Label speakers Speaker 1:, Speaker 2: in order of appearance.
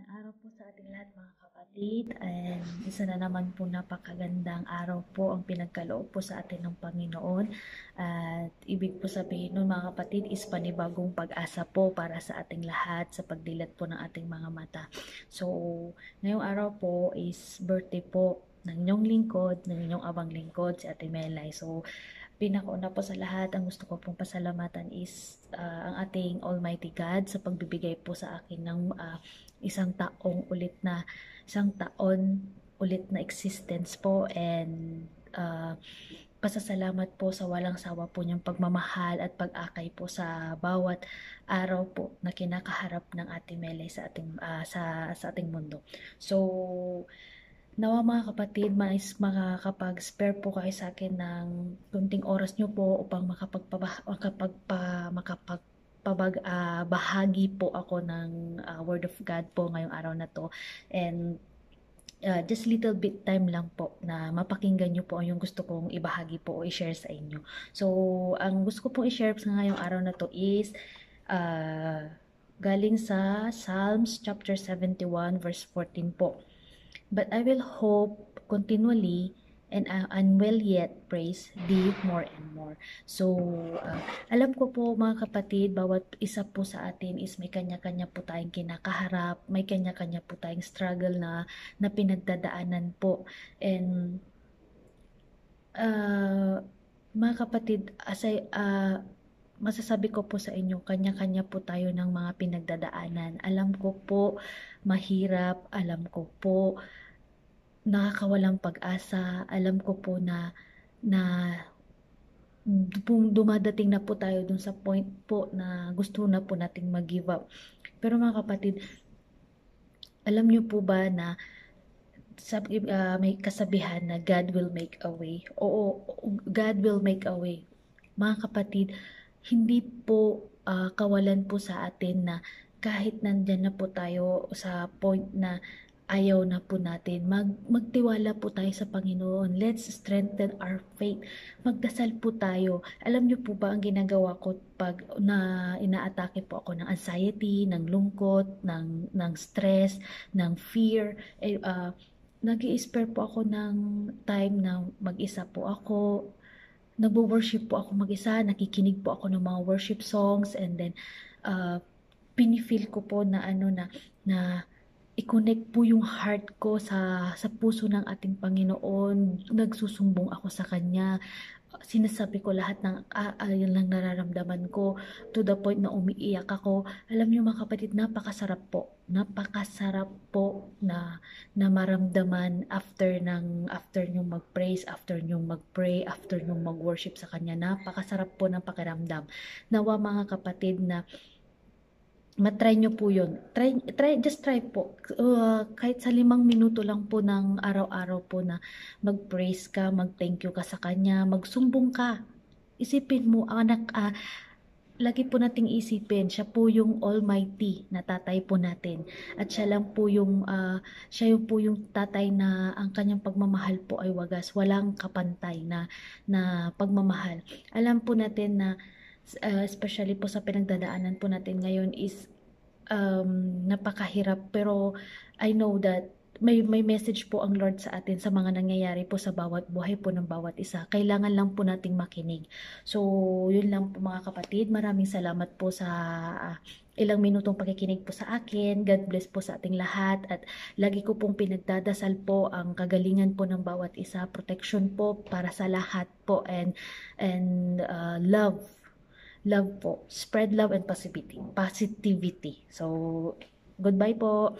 Speaker 1: Magandang araw po sa ating lahat mga kapatid, and isa na naman po napakagandang araw po ang pinagkaloob po sa atin ng Panginoon. At ibig po sabihin nun mga kapatid is panibagong pag-asa po para sa ating lahat sa pagdilat po ng ating mga mata. So ngayong araw po is birthday po ng inyong lingkod, ng inyong abang lingkod, si Ate Melay. So pinakauna po sa lahat, ang gusto ko pong pasalamatan is ang ating Almighty God sa pagbibigay po sa akin ng isang taon ulit na existence po, and pasasalamat po sa walang sawa po niyang pagmamahal at pag-akay po sa bawat araw po na kinakaharap ng Ate Melay sa ating mundo. So nawa mga kapatid, mais makakapag-spare po kayo sa akin ng kunting oras nyo po upang bahagi po ako ng Word of God po ngayong araw na to. And just little bit time lang po na mapakinggan nyo po yung gusto kong ibahagi po o i-share sa inyo. So, ang gusto ko pong i-share sa ngayong araw na to is galing sa Psalms chapter 71 verse 14 po. But I will hope continually, and will yet praise thee more and more. So, alam ko po mga kapatid, bawat isa po sa atin is may kanya-kanya po tayong kinakaharap, may kanya-kanya po tayong struggle na pinagdadaanan po. And mga kapatid, masasabi ko po sa inyo, kanya-kanya po tayo ng mga pinagdadaanan. Alam ko po, mahirap. Alam ko po, nakakawalang pag-asa. Alam ko po na dumadating na po tayo dun sa point po na gusto na po nating mag-give up. Pero mga kapatid, alam niyo po ba na may kasabihan na God will make a way? Oo, God will make a way. Mga kapatid, hindi po kawalan po sa atin na kahit nandyan na po tayo sa point na ayaw na po natin, magtiwala po tayo sa Panginoon. Let's strengthen our faith. Magdasal po tayo. Alam niyo po ba ang ginagawa ko pag inaatake po ako ng anxiety, ng lungkot, ng stress, ng fear? Nag-i-spare po ako ng time na mag-isa po ako. Nagwo-worship po ako mag-isa, nakikinig po ako ng mga worship songs, and then pinifeel ko po na na i-connect po yung heart ko sa puso ng ating Panginoon. Nagsusumbong ako sa Kanya. Sinasabi ko lahat ng yun lang nararamdaman ko, to the point na umiiyak ako. Alam niyo mga kapatid, napakasarap po na maramdaman after nyong mag-praise, after nyong mag-pray, after nyong mag-worship sa Kanya. Napakasarap po ng pakiramdam. Nawa mga kapatid na matry nyo po yun. Just try po. Kahit sa 5 minuto lang po ng araw-araw po na mag-praise ka, mag-thank you ka sa Kanya, magsumbong ka. Isipin mo, anak, lagi po nating isipin, siya po yung Almighty na tatay po natin. At siya po yung tatay na ang Kanyang pagmamahal po ay wagas. Walang kapantay na pagmamahal. Alam po natin na especially po sa pinagdadaanan po natin ngayon is napakahirap, pero I know that may message po ang Lord sa atin sa mga nangyayari po sa bawat buhay po ng bawat isa. Kailangan lang po nating makinig. So, yun lang po mga kapatid. Maraming salamat po sa ilang minutong pakikinig po sa akin. God bless po sa ating lahat, at lagi ko pong pinagdadasal po ang kagalingan po ng bawat isa, protection po para sa lahat po, and love po. Spread love and positivity. So, goodbye po.